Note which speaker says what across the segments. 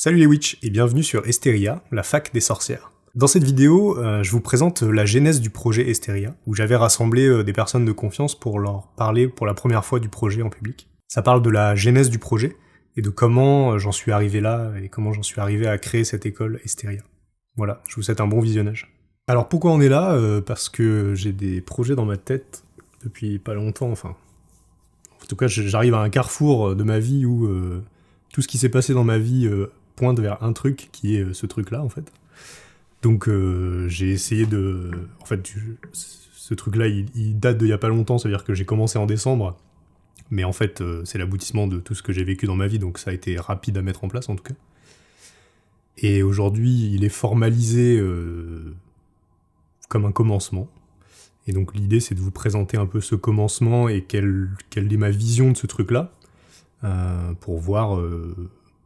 Speaker 1: Salut les witches et bienvenue sur Esteria, la fac des sorcières. Dans cette vidéo, je vous présente la genèse du projet Esteria, où j'avais rassemblé des personnes de confiance pour leur parler pour la première fois du projet en public. Ça parle de la genèse du projet et de comment j'en suis arrivé là et comment j'en suis arrivé à créer cette école Esteria. Voilà, je vous souhaite un bon visionnage. Alors pourquoi on est là Parce que j'ai des projets dans ma tête depuis pas longtemps, enfin... En tout cas, j'arrive à un carrefour de ma vie où tout ce qui s'est passé dans ma vie pointe vers un truc qui est ce truc-là, en fait. Donc j'ai essayé de... En fait, ce truc-là, il date d'il y a pas longtemps, c'est-à-dire que j'ai commencé en décembre, mais en fait, c'est l'aboutissement de tout ce que j'ai vécu dans ma vie, donc ça a été rapide à mettre en place, en tout cas. Et aujourd'hui, il est formalisé comme un commencement. Et donc l'idée, c'est de vous présenter un peu ce commencement et quelle est ma vision de ce truc-là, pour voir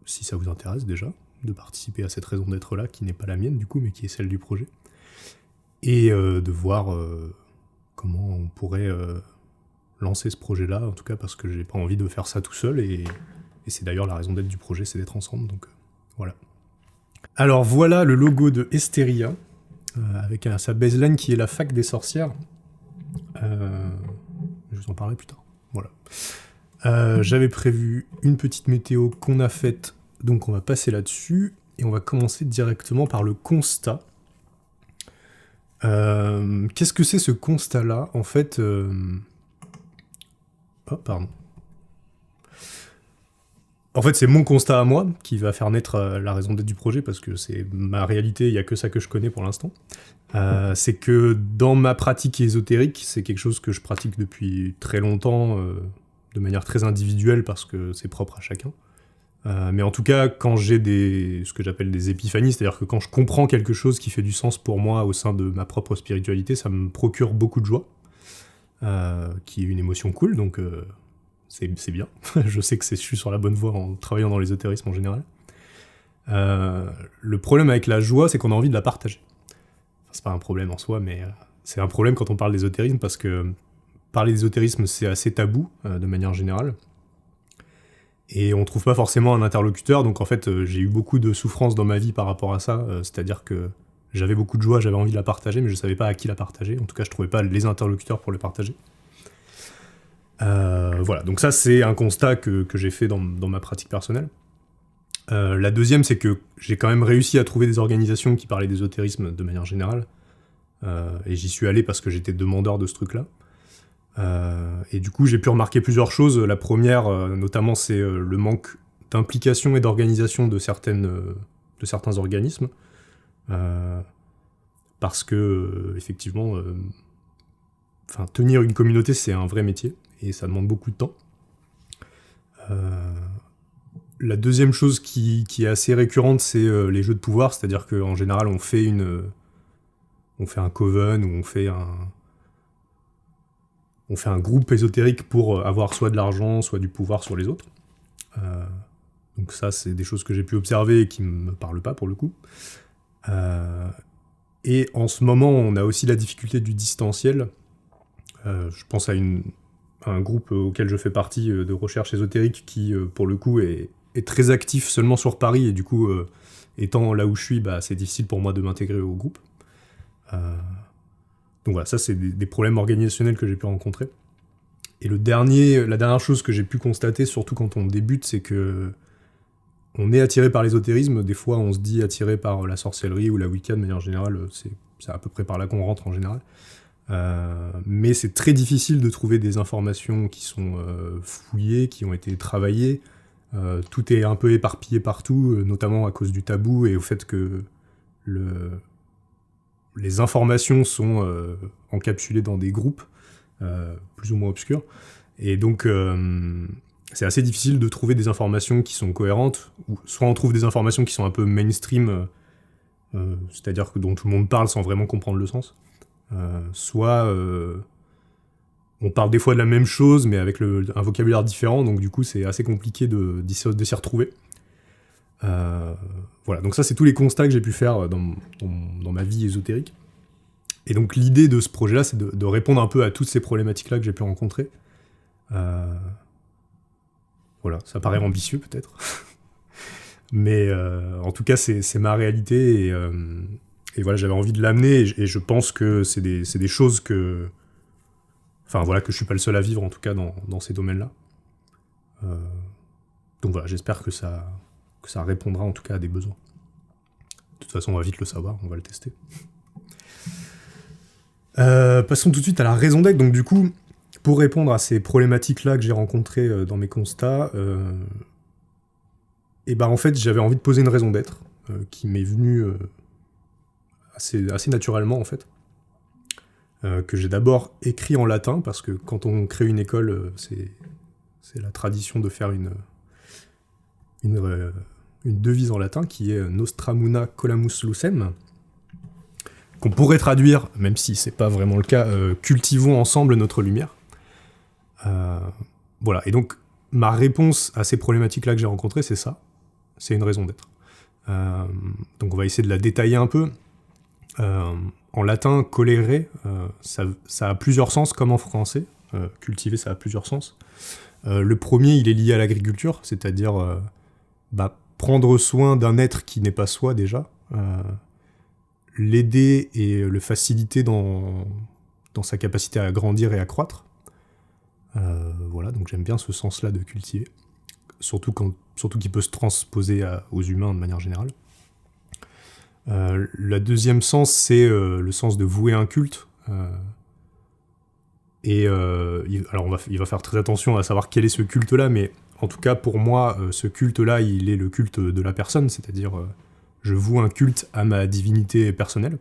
Speaker 1: si ça vous intéresse déjà, de participer à cette raison d'être-là, qui n'est pas la mienne du coup, mais qui est celle du projet, et de voir comment on pourrait lancer ce projet-là, en tout cas parce que j'ai pas envie de faire ça tout seul, et c'est d'ailleurs la raison d'être du projet, c'est d'être ensemble, donc voilà. Alors voilà le logo de Esteria, avec sa baseline qui est la fac des sorcières. Je vous en parlerai plus tard. Voilà. J'avais prévu une petite météo qu'on a faite, donc on va passer là-dessus, et on va commencer directement par le constat. Qu'est-ce que c'est ce constat-là ? En fait... Oh, pardon. En fait, c'est mon constat à moi qui va faire naître la raison d'être du projet, parce que c'est ma réalité, il n'y a que ça que je connais pour l'instant. C'est que dans ma pratique ésotérique, c'est quelque chose que je pratique depuis très longtemps, de manière très individuelle, parce que c'est propre à chacun. Mais en tout cas, quand j'ai ce que j'appelle des épiphanies, c'est-à-dire que quand je comprends quelque chose qui fait du sens pour moi au sein de ma propre spiritualité, ça me procure beaucoup de joie, qui est une émotion cool, donc... C'est bien, je sais que je suis sur la bonne voie en travaillant dans l'ésotérisme en général. Le problème avec la joie, c'est qu'on a envie de la partager. Enfin, c'est pas un problème en soi, mais c'est un problème quand on parle d'ésotérisme, parce que parler d'ésotérisme, c'est assez tabou, de manière générale. Et on trouve pas forcément un interlocuteur, donc en fait, j'ai eu beaucoup de souffrance dans ma vie par rapport à ça, c'est-à-dire que j'avais beaucoup de joie, j'avais envie de la partager, mais je savais pas à qui la partager, en tout cas je trouvais pas les interlocuteurs pour le partager. Voilà, donc ça c'est un constat que j'ai fait dans ma pratique personnelle. La deuxième, c'est que j'ai quand même réussi à trouver des organisations qui parlaient d'ésotérisme de manière générale, et j'y suis allé parce que j'étais demandeur de ce truc-là. Et du coup, j'ai pu remarquer plusieurs choses. La première, notamment, c'est le manque d'implication et d'organisation de certains organismes, parce que, effectivement, tenir une communauté, c'est un vrai métier, et ça demande beaucoup de temps. La deuxième chose qui est assez récurrente, c'est les jeux de pouvoir, c'est-à-dire qu'en général, on fait un coven, ou on fait un groupe ésotérique pour avoir soit de l'argent, soit du pouvoir sur les autres. Donc ça, c'est des choses que j'ai pu observer et qui me parlent pas, pour le coup. Et en ce moment, on a aussi la difficulté du distanciel. Je pense à un groupe auquel je fais partie de recherche ésotérique qui, pour le coup, est très actif seulement sur Paris, et du coup, étant là où je suis, c'est difficile pour moi de m'intégrer au groupe. Donc voilà, ça c'est des problèmes organisationnels que j'ai pu rencontrer. Et la dernière chose que j'ai pu constater, surtout quand on débute, c'est que on est attiré par l'ésotérisme. Des fois, on se dit attiré par la sorcellerie ou la Wicca, de manière générale, c'est à peu près par là qu'on rentre en général. Mais c'est très difficile de trouver des informations qui sont fouillées, qui ont été travaillées. Tout est un peu éparpillé partout, notamment à cause du tabou et au fait que les informations sont encapsulées dans des groupes plus ou moins obscurs. Et donc, c'est assez difficile de trouver des informations qui sont cohérentes, ou soit on trouve des informations qui sont un peu mainstream, c'est-à-dire dont tout le monde parle sans vraiment comprendre le sens. Soit on parle des fois de la même chose mais avec un vocabulaire différent, donc du coup c'est assez compliqué de s'y retrouver. Voilà, donc ça c'est tous les constats que j'ai pu faire dans ma vie ésotérique. Et donc l'idée de ce projet-là, c'est de répondre un peu à toutes ces problématiques-là que j'ai pu rencontrer. Voilà, ça paraît ambitieux peut-être. Mais en tout cas, c'est ma réalité, et voilà, j'avais envie de l'amener, et je pense que c'est des choses que... Enfin voilà, que je suis pas le seul à vivre, en tout cas, dans ces domaines-là. Donc voilà, j'espère que ça répondra en tout cas à des besoins. De toute façon, on va vite le savoir, on va le tester. Passons tout de suite à la raison d'être. Donc du coup, pour répondre à ces problématiques-là que j'ai rencontrées dans mes constats, et ben en fait, j'avais envie de poser une raison d'être qui m'est venue assez naturellement en fait. Que j'ai d'abord écrit en latin, parce que quand on crée une école, c'est la tradition de faire une devise en latin qui est Nostra Muna Collamus Lucem, qu'on pourrait traduire, même si c'est pas vraiment le cas, cultivons ensemble notre lumière. Voilà, et donc ma réponse à ces problématiques-là que j'ai rencontrées, c'est ça, c'est une raison d'être. Donc on va essayer de la détailler un peu. En latin, colere, ça a plusieurs sens, comme en français. Cultiver, ça a plusieurs sens. Le premier, il est lié à l'agriculture, c'est-à-dire prendre soin d'un être qui n'est pas soi déjà, l'aider et le faciliter dans sa capacité à grandir et à croître. Voilà, donc j'aime bien ce sens-là de cultiver, surtout qu'il peut se transposer aux humains de manière générale. Le deuxième sens, c'est le sens de vouer un culte. Alors il va faire très attention à savoir quel est ce culte-là, mais en tout cas pour moi, ce culte-là, il est le culte de la personne, c'est-à-dire je voue un culte à ma divinité personnelle.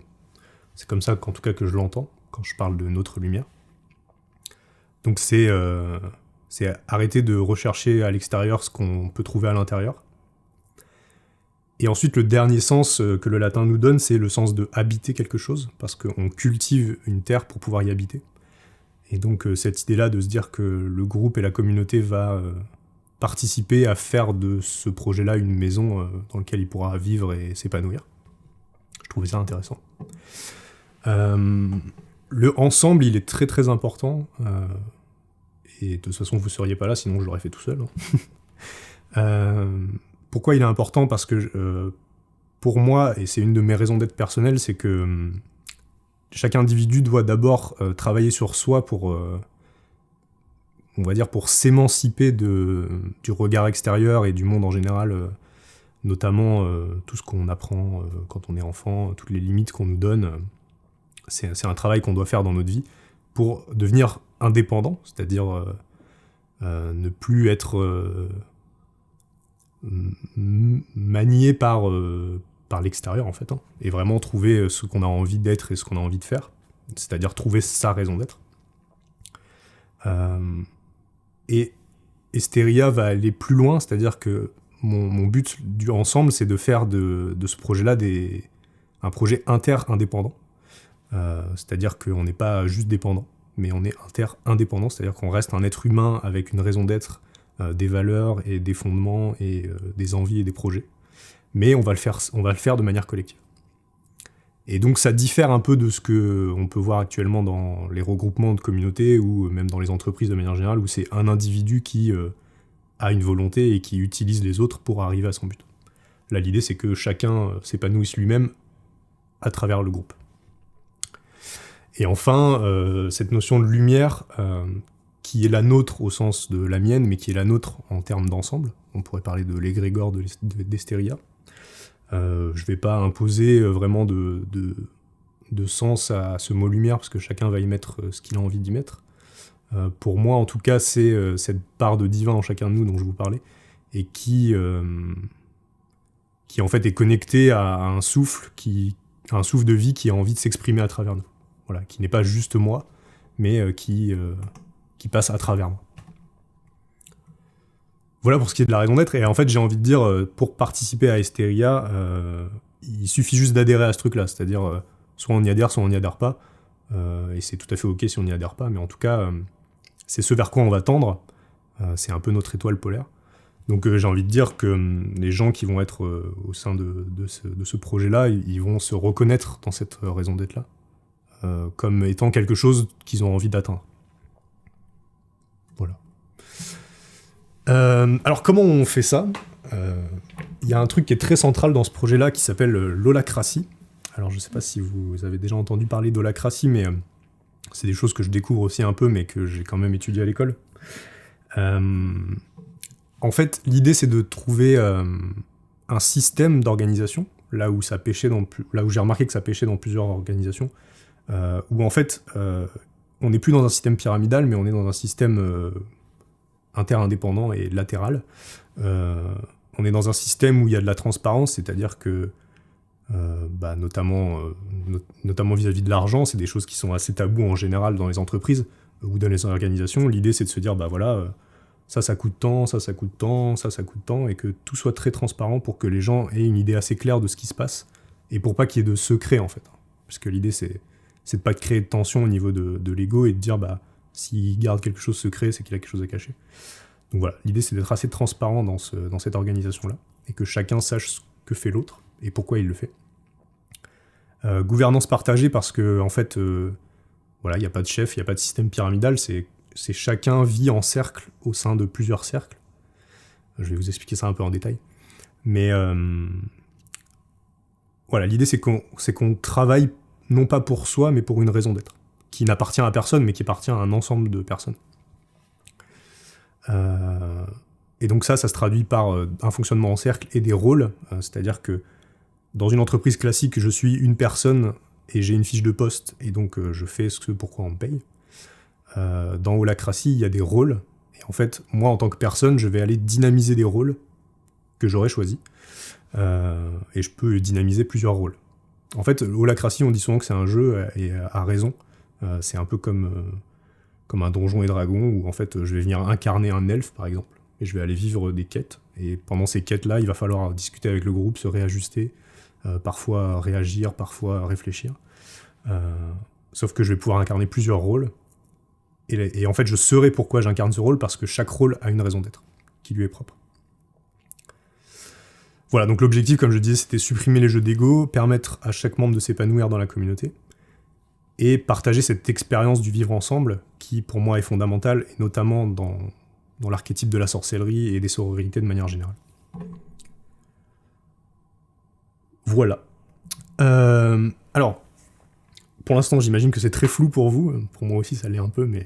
Speaker 1: C'est comme ça qu'en tout cas que je l'entends quand je parle de notre lumière. Donc c'est arrêter de rechercher à l'extérieur ce qu'on peut trouver à l'intérieur. Et ensuite, le dernier sens que le latin nous donne, c'est le sens de habiter quelque chose, parce qu'on cultive une terre pour pouvoir y habiter. Et donc cette idée-là de se dire que le groupe et la communauté va participer à faire de ce projet-là une maison dans laquelle il pourra vivre et s'épanouir. Je trouvais ça intéressant. Le ensemble, il est très très important, et de toute façon vous ne seriez pas là, sinon je l'aurais fait tout seul. Pourquoi il est important ? Parce que pour moi, et c'est une de mes raisons d'être personnelles, c'est que chaque individu doit d'abord travailler sur soi pour, on va dire, pour s'émanciper du regard extérieur et du monde en général, notamment tout ce qu'on apprend quand on est enfant, toutes les limites qu'on nous donne. C'est un travail qu'on doit faire dans notre vie pour devenir indépendant, c'est-à-dire ne plus être manié par l'extérieur en fait, et vraiment trouver ce qu'on a envie d'être et ce qu'on a envie de faire, c'est-à-dire trouver sa raison d'être. Et Esteria va aller plus loin, c'est-à-dire que mon but du ensemble, c'est de faire de ce projet-là un projet inter-indépendant, c'est-à-dire qu'on n'est pas juste dépendant, mais on est inter-indépendant, c'est-à-dire qu'on reste un être humain avec une raison d'être, des valeurs et des fondements et des envies et des projets, mais on va le faire de manière collective. Et donc ça diffère un peu de ce qu'on peut voir actuellement dans les regroupements de communautés ou même dans les entreprises de manière générale, où c'est un individu qui a une volonté et qui utilise les autres pour arriver à son but. Là, l'idée, c'est que chacun s'épanouisse lui-même à travers le groupe. Et enfin, cette notion de lumière, qui est la nôtre au sens de la mienne, mais qui est la nôtre en termes d'ensemble. On pourrait parler de l'égrégore d'Esteria. Je vais pas imposer vraiment de sens à ce mot lumière, parce que chacun va y mettre ce qu'il a envie d'y mettre. Pour moi, en tout cas, c'est cette part de divin en chacun de nous dont je vous parlais, et qui en fait est connectée à un souffle de vie qui a envie de s'exprimer à travers nous. Voilà, qui n'est pas juste moi, mais qui passe à travers moi. Voilà pour ce qui est de la raison d'être, et en fait j'ai envie de dire, pour participer à Esteria, il suffit juste d'adhérer à ce truc-là, c'est-à-dire soit on y adhère, soit on n'y adhère pas, et c'est tout à fait ok si on n'y adhère pas, mais en tout cas, c'est ce vers quoi on va tendre, c'est un peu notre étoile polaire. Donc j'ai envie de dire que les gens qui vont être au sein de ce projet-là, ils vont se reconnaître dans cette raison d'être-là, comme étant quelque chose qu'ils ont envie d'atteindre. Voilà. Alors comment on fait ça ? il y a un truc qui est très central dans ce projet-là qui s'appelle l'holacratie. Alors je sais pas si vous avez déjà entendu parler d'holacratie, mais c'est des choses que je découvre aussi un peu, mais que j'ai quand même étudié à l'école. En fait, l'idée c'est de trouver un système d'organisation, là où j'ai remarqué que ça pêchait dans plusieurs organisations, où en fait, on n'est plus dans un système pyramidal, mais on est dans un système interindépendant et latéral. On est dans un système où il y a de la transparence, c'est-à-dire que, notamment vis-à-vis de l'argent, c'est des choses qui sont assez tabous en général dans les entreprises ou dans les organisations. L'idée, c'est de se dire, ça coûte tant, ça coûte tant, ça coûte tant, et que tout soit très transparent pour que les gens aient une idée assez claire de ce qui se passe, et pour pas qu'il y ait de secret, en fait. Parce que l'idée, c'est de pas de créer de tension au niveau de l'ego, et de dire, s'il garde quelque chose secret, c'est qu'il a quelque chose à cacher. Donc voilà, l'idée, c'est d'être assez transparent dans cette organisation-là, et que chacun sache ce que fait l'autre, et pourquoi il le fait. Gouvernance partagée, parce que, en fait, il n'y a pas de chef, il n'y a pas de système pyramidal, c'est chacun vit en cercle au sein de plusieurs cercles. Je vais vous expliquer ça un peu en détail. Mais l'idée c'est qu'on travaille non pas pour soi, mais pour une raison d'être, qui n'appartient à personne, mais qui appartient à un ensemble de personnes. Et donc ça se traduit par un fonctionnement en cercle et des rôles, c'est-à-dire que dans une entreprise classique, je suis une personne et j'ai une fiche de poste, et donc je fais ce pourquoi on me paye. Dans Holacracy, il y a des rôles, et en fait, moi en tant que personne, je vais aller dynamiser des rôles que j'aurais choisis, et je peux dynamiser plusieurs rôles. En fait, Holacracy, on dit souvent que c'est un jeu, et à raison, c'est un peu comme un donjon et dragon, où en fait, je vais venir incarner un elfe, par exemple, et je vais aller vivre des quêtes, et pendant ces quêtes-là, il va falloir discuter avec le groupe, se réajuster, parfois réagir, parfois réfléchir, sauf que je vais pouvoir incarner plusieurs rôles. Et en fait, je saurai pourquoi j'incarne ce rôle, parce que chaque rôle a une raison d'être, qui lui est propre. Voilà, donc l'objectif, comme je disais, c'était supprimer les jeux d'ego, permettre à chaque membre de s'épanouir dans la communauté, et partager cette expérience du vivre ensemble, qui pour moi est fondamentale, et notamment dans l'archétype de la sorcellerie et des sororités de manière générale. Voilà. Alors, pour l'instant, j'imagine que c'est très flou pour vous, pour moi aussi ça l'est un peu, mais...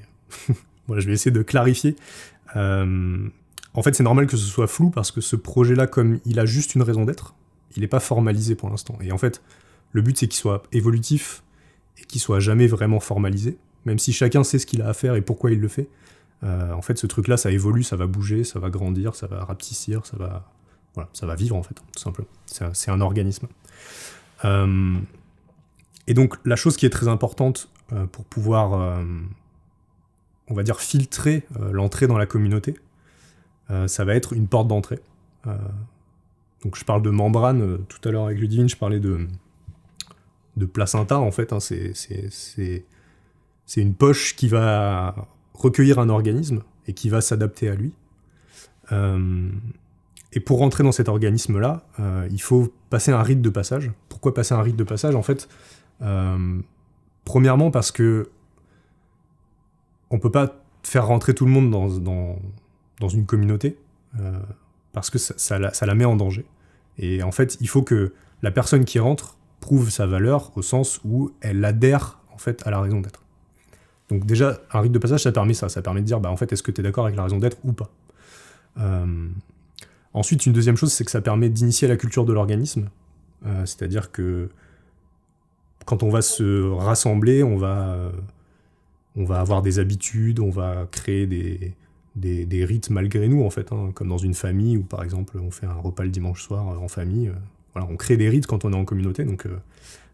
Speaker 1: Voilà, je vais essayer de clarifier. En fait, c'est normal que ce soit flou parce que ce projet-là, comme il a juste une raison d'être, il n'est pas formalisé pour l'instant. Et en fait, le but, c'est qu'il soit évolutif et qu'il soit jamais vraiment formalisé, même si chacun sait ce qu'il a à faire et pourquoi il le fait. En fait, ce truc-là, ça évolue, ça va bouger, ça va grandir, ça va rapetissir, ça va vivre, en fait, tout simplement. C'est un organisme. Et donc, la chose qui est très importante pour pouvoir... on va dire filtrer l'entrée dans la communauté, ça va être une porte d'entrée. Donc je parle de membrane, tout à l'heure avec Ludivine, je parlais de placenta, en fait, c'est une poche qui va recueillir un organisme et qui va s'adapter à lui. Et pour rentrer dans cet organisme-là, il faut passer un rite de passage. Pourquoi passer un rite de passage ? En fait, premièrement parce que on peut pas faire rentrer tout le monde dans une communauté, parce que ça la met en danger. Et en fait, il faut que la personne qui rentre prouve sa valeur au sens où elle adhère en fait à la raison d'être. Donc déjà, un rite de passage, ça permet de dire, en fait, est-ce que tu es d'accord avec la raison d'être ou pas ? Ensuite, une deuxième chose, c'est que ça permet d'initier la culture de l'organisme, c'est-à-dire que quand on va se rassembler, on va avoir des habitudes, on va créer des rites malgré nous, en fait, comme dans une famille, où par exemple on fait un repas le dimanche soir en famille. On crée des rites quand on est en communauté, donc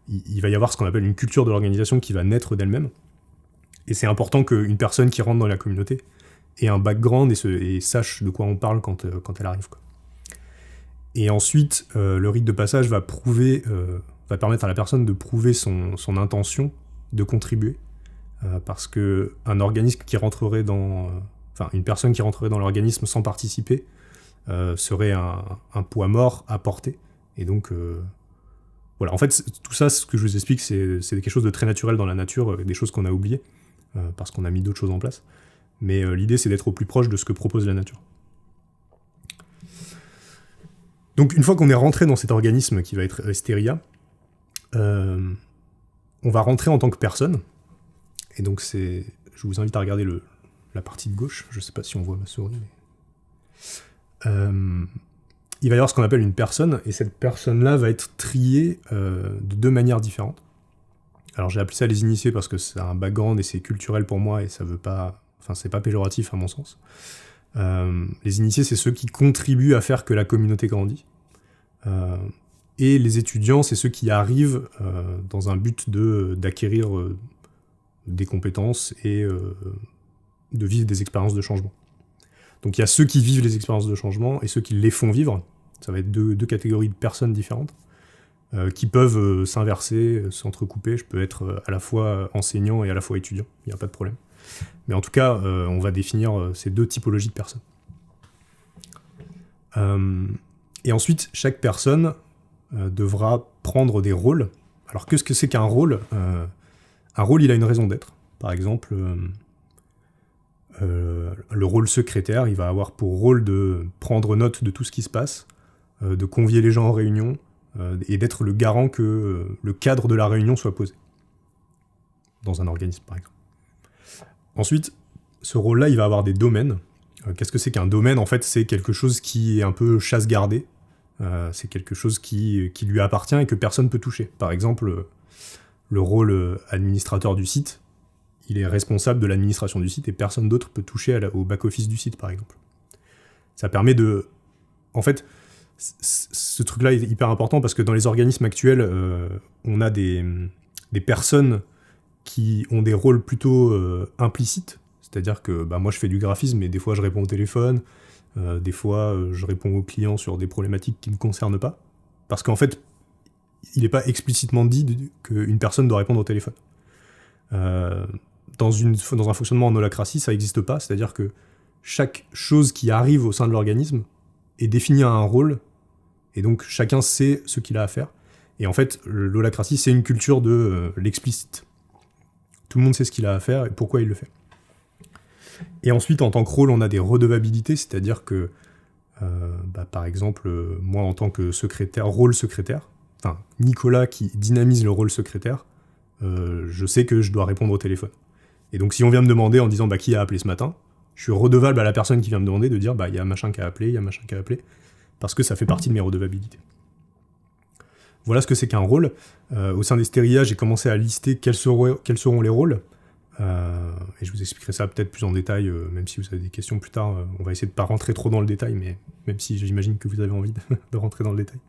Speaker 1: il va y avoir ce qu'on appelle une culture de l'organisation qui va naître d'elle-même. Et c'est important qu'une personne qui rentre dans la communauté ait un background et sache de quoi on parle quand elle arrive, quoi. Et ensuite, le rite de passage va permettre à la personne de prouver son intention de contribuer. Parce que un organisme qui rentrerait une personne qui rentrerait dans l'organisme sans participer serait un poids mort à porter. Et donc, en fait, tout ça, ce que je vous explique, c'est quelque chose de très naturel dans la nature, des choses qu'on a oubliées, parce qu'on a mis d'autres choses en place. Mais l'idée, c'est d'être au plus proche de ce que propose la nature. Donc une fois qu'on est rentré dans cet organisme qui va être Esteria, on va rentrer en tant que personne. Et donc je vous invite à regarder la partie de gauche. Je sais pas si on voit ma souris. Mais... il va y avoir ce qu'on appelle une personne, et cette personne-là va être triée de deux manières différentes. Alors j'ai appelé ça les initiés parce que c'est un background et c'est culturel pour moi, et ça veut pas... Enfin, c'est pas péjoratif à mon sens. Les initiés, c'est ceux qui contribuent à faire que la communauté grandit. Et les étudiants, c'est ceux qui arrivent dans un but d'acquérir des compétences et de vivre des expériences de changement. Donc il y a ceux qui vivent les expériences de changement et ceux qui les font vivre. Ça va être deux catégories de personnes différentes qui peuvent s'inverser, s'entrecouper. Je peux être à la fois enseignant et à la fois étudiant, il n'y a pas de problème. Mais en tout cas, on va définir ces deux typologies de personnes. Et ensuite, chaque personne devra prendre des rôles. Alors qu'est-ce que c'est qu'un rôle ? Un rôle, il a une raison d'être. Par exemple, le rôle secrétaire, il va avoir pour rôle de prendre note de tout ce qui se passe, de convier les gens en réunion, et d'être le garant que le cadre de la réunion soit posé. Dans un organisme, par exemple. Ensuite, ce rôle-là, il va avoir des domaines. Qu'est-ce que c'est qu'un domaine ? En fait, c'est quelque chose qui est un peu chasse-gardée. C'est quelque chose qui lui appartient et que personne ne peut toucher. Par exemple, le rôle administrateur du site, il est responsable de l'administration du site et personne d'autre peut toucher au back-office du site, par exemple. Ça permet de... En fait, ce truc-là est hyper important parce que dans les organismes actuels, on a des personnes qui ont des rôles plutôt implicites, c'est-à-dire que moi je fais du graphisme et des fois je réponds au téléphone, des fois je réponds aux clients sur des problématiques qui ne me concernent pas, parce qu'en fait il n'est pas explicitement dit qu'une personne doit répondre au téléphone. Dans un fonctionnement en holacratie, ça n'existe pas, c'est-à-dire que chaque chose qui arrive au sein de l'organisme est définie à un rôle, et donc chacun sait ce qu'il a à faire. Et en fait, l'holacratie, c'est une culture de l'explicite. Tout le monde sait ce qu'il a à faire et pourquoi il le fait. Et ensuite, en tant que rôle, on a des redevabilités, c'est-à-dire que, par exemple, moi en tant que secrétaire, rôle secrétaire, enfin Nicolas qui dynamise le rôle secrétaire, je sais que je dois répondre au téléphone. Et donc si on vient me demander en disant qui a appelé ce matin, je suis redevable à la personne qui vient me demander de dire il y a machin qui a appelé, il y a machin qui a appelé, parce que ça fait partie de mes redevabilités. Voilà ce que c'est qu'un rôle. Au sein d'Esteria, j'ai commencé à lister quels seront les rôles. Et je vous expliquerai ça peut-être plus en détail, même si vous avez des questions plus tard. On va essayer de ne pas rentrer trop dans le détail, mais même si j'imagine que vous avez envie de rentrer dans le détail.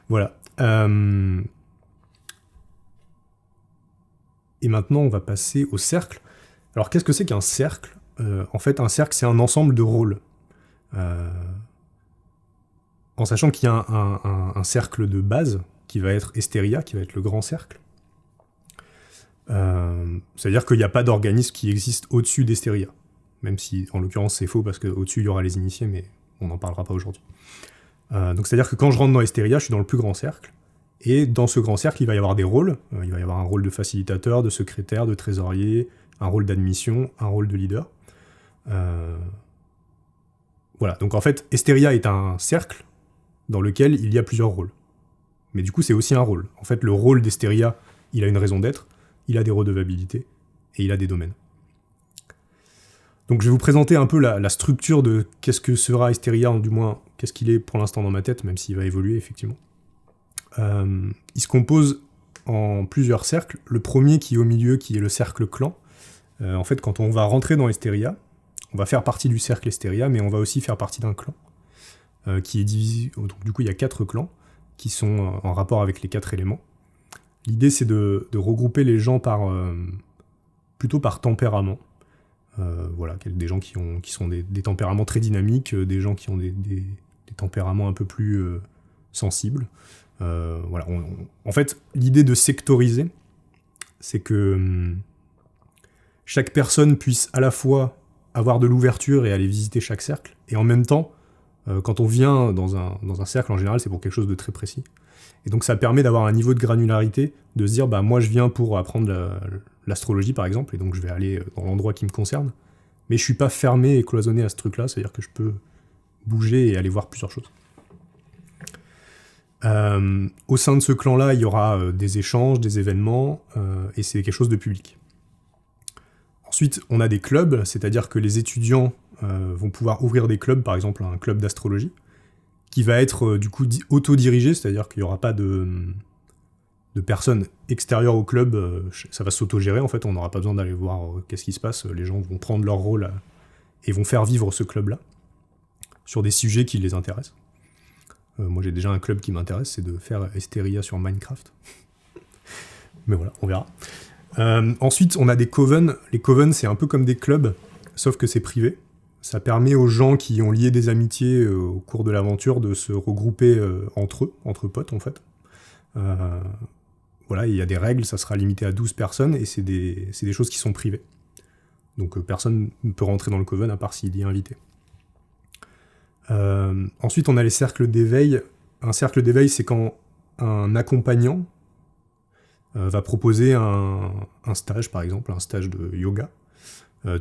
Speaker 1: Voilà. Et maintenant, on va passer au cercle. Alors, qu'est-ce que c'est qu'un cercle ? En fait, un cercle, c'est un ensemble de rôles. En sachant qu'il y a un cercle de base, qui va être Esteria, qui va être le grand cercle. C'est-à-dire qu'il n'y a pas d'organisme qui existe au-dessus d'Esteria. Même si, en l'occurrence, c'est faux, parce qu'au-dessus, il y aura les initiés, mais on n'en parlera pas aujourd'hui. Donc c'est-à-dire que quand je rentre dans Esteria, je suis dans le plus grand cercle, et dans ce grand cercle, il va y avoir des rôles. Il va y avoir un rôle de facilitateur, de secrétaire, de trésorier, un rôle d'admission, un rôle de leader. Voilà, donc en fait, Esteria est un cercle dans lequel il y a plusieurs rôles. Mais du coup, c'est aussi un rôle. En fait, le rôle d'Esteria, il a une raison d'être, il a des redevabilités, et il a des domaines. Donc je vais vous présenter un peu la structure de qu'est-ce que sera Esteria, du moins qu'est-ce qu'il est pour l'instant dans ma tête, même s'il va évoluer, effectivement. Il se compose en plusieurs cercles. Le premier qui est au milieu, qui est le cercle clan. En fait, quand on va rentrer dans Esteria, on va faire partie du cercle Esteria, mais on va aussi faire partie d'un clan, qui est divisé... Donc du coup, il y a 4 clans, qui sont en rapport avec les 4 éléments. L'idée, c'est de regrouper les gens plutôt par tempérament. Voilà, des gens qui sont des tempéraments très dynamiques, des gens qui ont des tempéraments un peu plus sensibles. Voilà, en fait, l'idée de sectoriser, c'est que chaque personne puisse à la fois avoir de l'ouverture et aller visiter chaque cercle, et en même temps, quand on vient dans un cercle, en général, c'est pour quelque chose de très précis. Et donc ça permet d'avoir un niveau de granularité, de se dire, moi je viens pour apprendre l'astrologie par exemple, et donc je vais aller dans l'endroit qui me concerne, mais je suis pas fermé et cloisonné à ce truc-là, c'est-à-dire que je peux bouger et aller voir plusieurs choses. Au sein de ce clan-là, il y aura des échanges, des événements, et c'est quelque chose de public. Ensuite, on a des clubs, c'est-à-dire que les étudiants vont pouvoir ouvrir des clubs, par exemple un club d'astrologie, qui va être du coup autodirigé, c'est-à-dire qu'il n'y aura pas de personnes extérieures au club, ça va s'autogérer en fait, on n'aura pas besoin d'aller voir qu'est-ce qui se passe, les gens vont prendre leur rôle et vont faire vivre ce club-là, sur des sujets qui les intéressent. Moi j'ai déjà un club qui m'intéresse, c'est de faire Esteria sur Minecraft. Mais voilà, on verra. Ensuite, on a des coven. Les coven, c'est un peu comme des clubs, sauf que c'est privé. Ça permet aux gens qui ont lié des amitiés au cours de l'aventure de se regrouper entre eux, entre potes en fait. Voilà, il y a des règles, ça sera limité à 12 personnes, et c'est des choses qui sont privées. Donc personne ne peut rentrer dans le coven à part s'il y est invité. Ensuite, on a les cercles d'éveil. Un cercle d'éveil, c'est quand un accompagnant va proposer un stage, par exemple, un stage de yoga.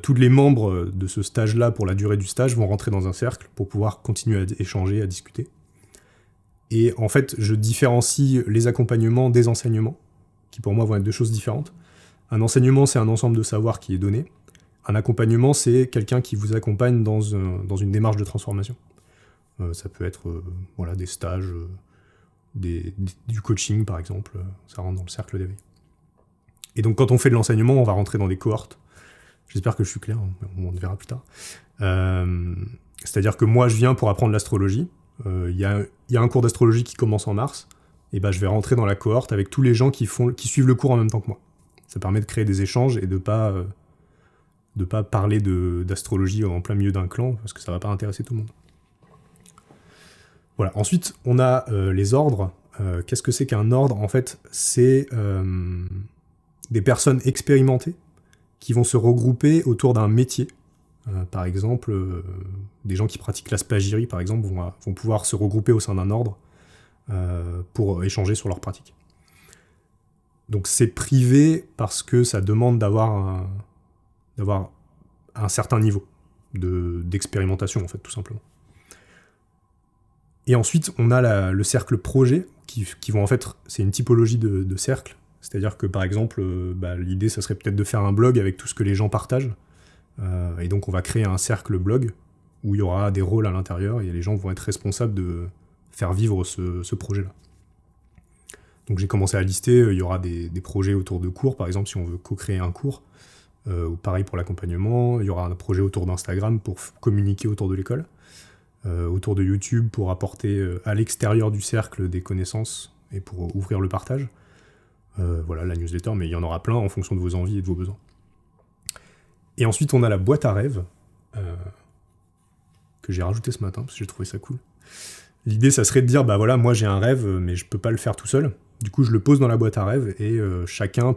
Speaker 1: Tous les membres de ce stage-là, pour la durée du stage, vont rentrer dans un cercle pour pouvoir continuer à échanger, à discuter. Et en fait, je différencie les accompagnements des enseignements, qui pour moi vont être deux choses différentes. Un enseignement, c'est un ensemble de savoir qui est donné. Un accompagnement, c'est quelqu'un qui vous accompagne dans une démarche de transformation. Ça peut être voilà, des stages, du coaching par exemple, ça rentre dans le cercle d'éveil. Et donc quand on fait de l'enseignement, on va rentrer dans des cohortes. J'espère que je suis clair, on le verra plus tard. C'est-à-dire que moi je viens pour apprendre l'astrologie, il y a un cours d'astrologie qui commence en mars, et ben je vais rentrer dans la cohorte avec tous les gens qui suivent le cours en même temps que moi. Ça permet de créer des échanges et de pas parler d'astrologie en plein milieu d'un clan, parce que ça va pas intéresser tout le monde. Voilà. Ensuite, on a les ordres. Qu'est-ce que c'est qu'un ordre ? En fait, c'est des personnes expérimentées qui vont se regrouper autour d'un métier. Par exemple, des gens qui pratiquent la spagyrie, par exemple, vont pouvoir se regrouper au sein d'un ordre pour échanger sur leur pratique. Donc c'est privé parce que ça demande d'avoir un certain niveau d'expérimentation, en fait, tout simplement. Et ensuite, on a le cercle projet, qui vont en fait, c'est une typologie de cercle. C'est-à-dire que, par exemple, l'idée, ça serait peut-être de faire un blog avec tout ce que les gens partagent. Et donc, on va créer un cercle blog, où il y aura des rôles à l'intérieur, et les gens vont être responsables de faire vivre ce projet-là. Donc, j'ai commencé à lister, il y aura des projets autour de cours, par exemple, si on veut co-créer un cours, ou pareil pour l'accompagnement, il y aura un projet autour d'Instagram pour communiquer autour de l'école. Autour de YouTube pour apporter à l'extérieur du cercle des connaissances et pour ouvrir le partage. Voilà, la newsletter, mais il y en aura plein en fonction de vos envies et de vos besoins. Et ensuite, on a la boîte à rêves, que j'ai rajouté ce matin, parce que j'ai trouvé ça cool. L'idée, ça serait de dire, bah voilà, moi j'ai un rêve, mais je peux pas le faire tout seul. Du coup, je le pose dans la boîte à rêves, et chacun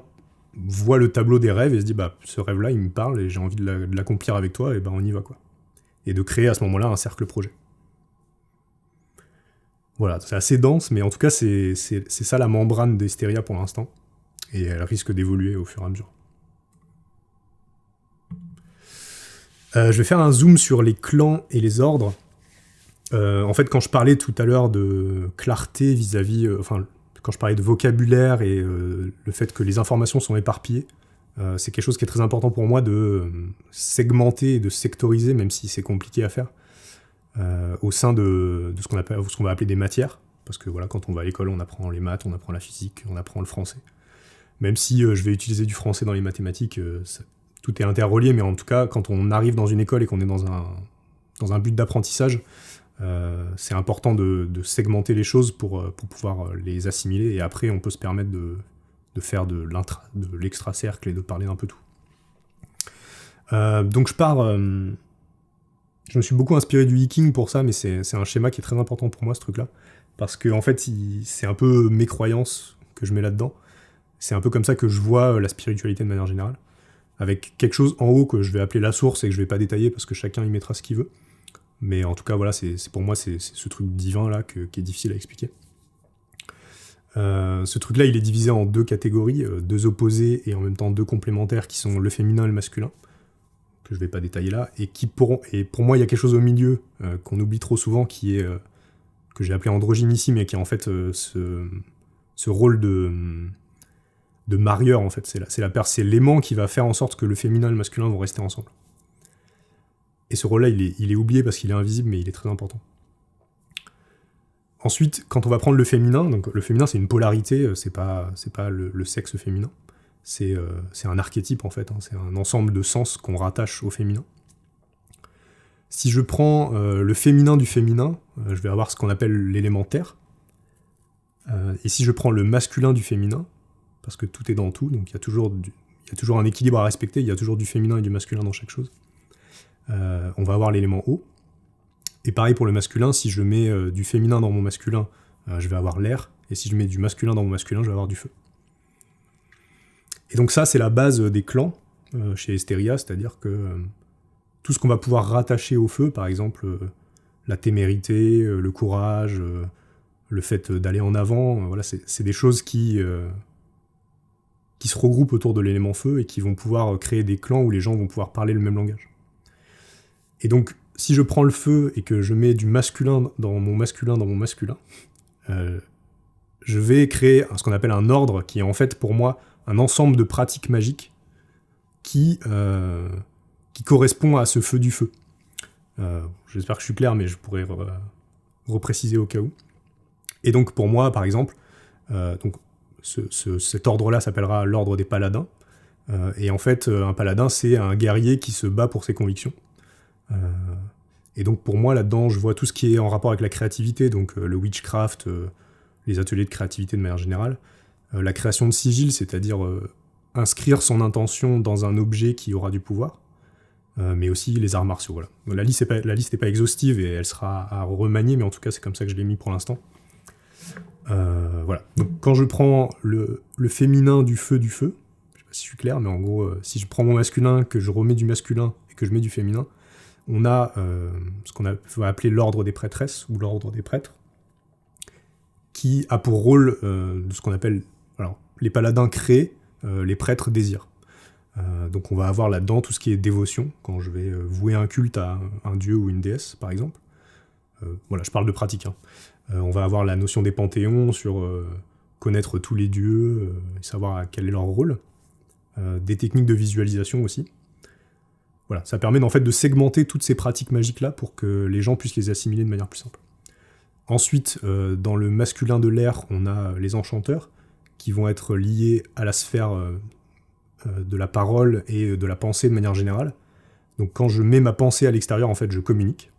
Speaker 1: voit le tableau des rêves et se dit, bah ce rêve-là, il me parle, et j'ai envie de l'accomplir avec toi, et ben on y va, quoi. Et de créer à ce moment-là un cercle projet. Voilà, c'est assez dense, mais en tout cas, c'est ça la membrane d'Esteria pour l'instant, et elle risque d'évoluer au fur et à mesure. Je vais faire un zoom sur les clans et les ordres. En fait, quand je parlais tout à l'heure de clarté vis-à-vis... quand je parlais de vocabulaire et le fait que les informations sont éparpillées, c'est quelque chose qui est très important pour moi de segmenter et de sectoriser, même si c'est compliqué à faire, au sein de ce qu'on va appeler des matières, parce que voilà, quand on va à l'école, on apprend les maths, on apprend la physique, on apprend le français. Même si je vais utiliser du français dans les mathématiques, tout est interrelié, mais en tout cas, quand on arrive dans une école et qu'on est dans un but d'apprentissage, c'est important de segmenter les choses pour pouvoir les assimiler, et après on peut se permettre de faire de l'extra-cercle et de parler d'un peu tout. Donc je me suis beaucoup inspiré du Viking pour ça, mais c'est un schéma qui est très important pour moi, ce truc-là, parce que en fait, c'est un peu mes croyances que je mets là-dedans. C'est un peu comme ça que je vois la spiritualité de manière générale, avec quelque chose en haut que je vais appeler la source et que je vais pas détailler parce que chacun y mettra ce qu'il veut. Mais en tout cas, voilà, pour moi, c'est ce truc divin-là qui est difficile à expliquer. Ce truc-là, il est divisé en deux catégories, deux opposés et en même temps deux complémentaires qui sont le féminin et le masculin, que je vais pas détailler là, et pour moi, il y a quelque chose au milieu qu'on oublie trop souvent, qui est que j'ai appelé androgyne ici, mais qui est en fait ce rôle de marieur, en fait. C'est l'aimant qui va faire en sorte que le féminin et le masculin vont rester ensemble. Et ce rôle-là, il est oublié parce qu'il est invisible, mais il est très important. Ensuite, quand on va prendre le féminin, donc le féminin c'est une polarité, c'est pas le sexe féminin, c'est un archétype en fait, hein, c'est un ensemble de sens qu'on rattache au féminin. Si je prends le féminin du féminin, je vais avoir ce qu'on appelle l'élément terre. Et si je prends le masculin du féminin, parce que tout est dans tout, donc il y a toujours un équilibre à respecter, il y a toujours du féminin et du masculin dans chaque chose, on va avoir l'élément eau. Et pareil pour le masculin, si je mets du féminin dans mon masculin, je vais avoir l'air, et si je mets du masculin dans mon masculin, je vais avoir du feu. Et donc ça, c'est la base des clans chez Esteria, c'est-à-dire que tout ce qu'on va pouvoir rattacher au feu, par exemple la témérité, le courage, le fait d'aller en avant, voilà, c'est des choses qui se regroupent autour de l'élément feu et qui vont pouvoir créer des clans où les gens vont pouvoir parler le même langage. Et donc, si je prends le feu et que je mets du masculin dans mon masculin, je vais créer ce qu'on appelle un ordre, qui est en fait pour moi un ensemble de pratiques magiques qui correspond à ce feu du feu. J'espère que je suis clair, mais je pourrais repréciser au cas où. Et donc pour moi, par exemple, cet ordre-là s'appellera l'ordre des paladins. Et en fait, un paladin, c'est un guerrier qui se bat pour ses convictions. Et donc pour moi là-dedans je vois tout ce qui est en rapport avec la créativité, donc le witchcraft, les ateliers de créativité de manière générale, la création de sigils, c'est-à-dire inscrire son intention dans un objet qui aura du pouvoir, mais aussi les arts martiaux. Voilà. Donc, la liste n'est pas exhaustive et elle sera à remanier, mais en tout cas c'est comme ça que je l'ai mis pour l'instant. Voilà. Donc quand je prends le féminin du feu, je sais pas si je suis clair, mais en gros si je prends mon masculin, que je remets du masculin et que je mets du féminin, on a ce qu'on va appeler l'ordre des prêtresses, ou l'ordre des prêtres, qui a pour rôle de ce qu'on appelle, alors, les paladins créent, les prêtres désirent. Donc on va avoir là-dedans tout ce qui est dévotion, quand je vais vouer un culte à un dieu ou une déesse, par exemple. Voilà, je parle de pratique. Hein. On va avoir la notion des panthéons, sur connaître tous les dieux, et savoir quel est leur rôle. Des techniques de visualisation aussi. Voilà, ça permet en fait de segmenter toutes ces pratiques magiques-là pour que les gens puissent les assimiler de manière plus simple. Ensuite, dans le masculin de l'air, on a les enchanteurs, qui vont être liés à la sphère de la parole et de la pensée de manière générale. Donc quand je mets ma pensée à l'extérieur, en fait, je communique.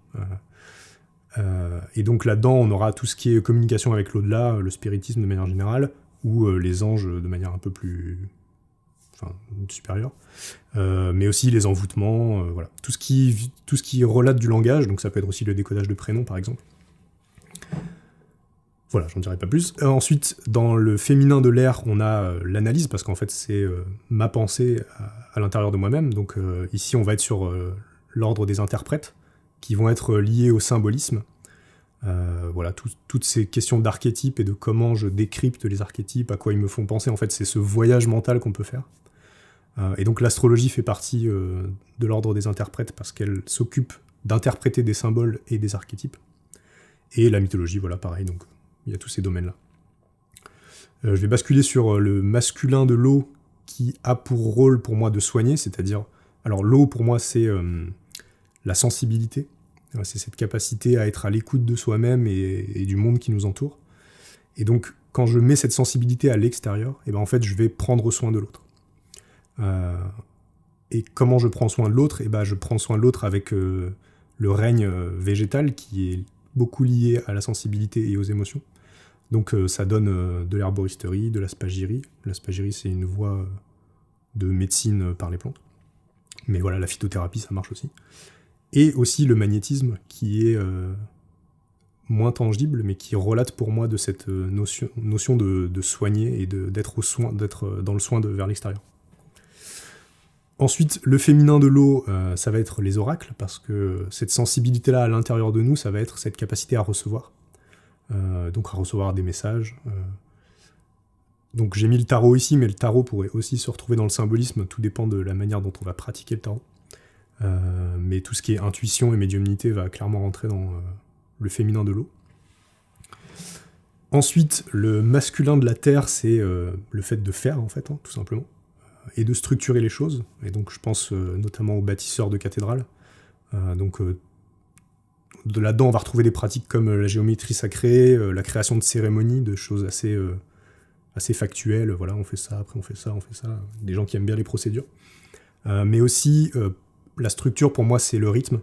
Speaker 1: Et donc là-dedans, on aura tout ce qui est communication avec l'au-delà, le spiritisme de manière générale, ou les anges de manière un peu plus... supérieur, mais aussi les envoûtements, voilà. Tout ce qui relate du langage, donc ça peut être aussi le décodage de prénoms par exemple. Voilà, j'en dirai pas plus. Ensuite, dans le féminin de l'air, on a l'analyse, parce qu'en fait c'est ma pensée à l'intérieur de moi-même, donc ici on va être sur l'ordre des interprètes, qui vont être liés au symbolisme. Voilà, toutes ces questions d'archétypes et de comment je décrypte les archétypes, à quoi ils me font penser, en fait c'est ce voyage mental qu'on peut faire. Et donc l'astrologie fait partie de l'ordre des interprètes parce qu'elle s'occupe d'interpréter des symboles et des archétypes. Et la mythologie, voilà, pareil, donc il y a tous ces domaines-là. Je vais basculer sur le masculin de l'eau qui a pour rôle pour moi de soigner, c'est-à-dire... Alors l'eau pour moi c'est la sensibilité, c'est cette capacité à être à l'écoute de soi-même et du monde qui nous entoure. Et donc quand je mets cette sensibilité à l'extérieur, et ben en fait je vais prendre soin de l'autre. Et comment je prends soin de l'autre ? Et ben, je prends soin de l'autre avec le règne végétal qui est beaucoup lié à la sensibilité et aux émotions. Donc ça donne de l'herboristerie, de la spagyrie. La spagyrie, c'est une voie de médecine par les plantes. Mais voilà, la phytothérapie, ça marche aussi. Et aussi le magnétisme, qui est moins tangible, mais qui relate pour moi de cette notion de soigner et d'être dans le soin vers l'extérieur. Ensuite, le féminin de l'eau, ça va être les oracles, parce que cette sensibilité-là à l'intérieur de nous, ça va être cette capacité à recevoir. Donc à recevoir des messages. Donc j'ai mis le tarot ici, mais le tarot pourrait aussi se retrouver dans le symbolisme, tout dépend de la manière dont on va pratiquer le tarot. Mais tout ce qui est intuition et médiumnité va clairement rentrer dans le féminin de l'eau. Ensuite, le masculin de la Terre, c'est le fait de faire, en fait, hein, tout simplement, et de structurer les choses. Et donc, je pense notamment aux bâtisseurs de cathédrales. De là-dedans, on va retrouver des pratiques comme la géométrie sacrée, la création de cérémonies, de choses assez factuelles. Voilà, on fait ça, après on fait ça, on fait ça. Des gens qui aiment bien les procédures. Mais aussi, la structure, pour moi, c'est le rythme.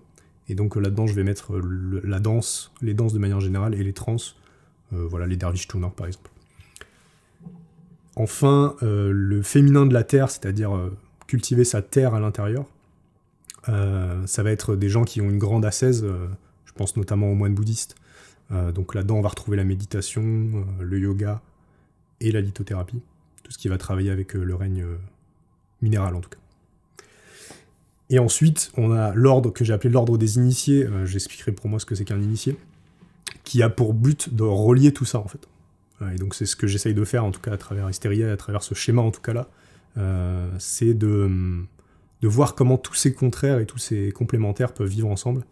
Speaker 1: Et donc là-dedans, je vais mettre la danse, les danses de manière générale, et les trans. Voilà, les derviches tourneurs, par exemple. Enfin, le féminin de la terre, c'est-à-dire cultiver sa terre à l'intérieur, ça va être des gens qui ont une grande ascèse, je pense notamment aux moines bouddhistes. Donc là-dedans, on va retrouver la méditation, le yoga et la lithothérapie, tout ce qui va travailler avec le règne minéral en tout cas. Et ensuite, on a l'ordre que j'ai appelé l'ordre des initiés, j'expliquerai pour moi ce que c'est qu'un initié, qui a pour but de relier tout ça en fait. Et donc c'est ce que j'essaye de faire en tout cas à travers Hysteria, à travers ce schéma en tout cas là, c'est de voir comment tous ces contraires et tous ces complémentaires peuvent vivre ensemble.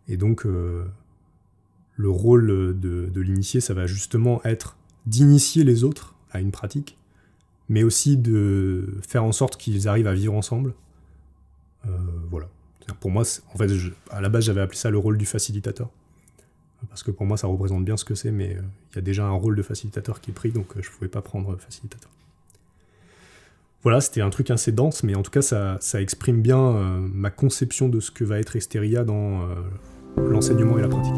Speaker 1: Et donc le rôle de l'initié, ça va justement être d'initier les autres à une pratique, mais aussi de faire en sorte qu'ils arrivent à vivre ensemble. Voilà. Pour moi, en fait, à la base, j'avais appelé ça le rôle du facilitateur. Parce que pour moi, ça représente bien ce que c'est, mais il y a déjà un rôle de facilitateur qui est pris, donc je ne pouvais pas prendre facilitateur. Voilà, c'était un truc assez dense, mais en tout cas, ça exprime bien ma conception de ce que va être Hysteria dans l'enseignement et la pratique.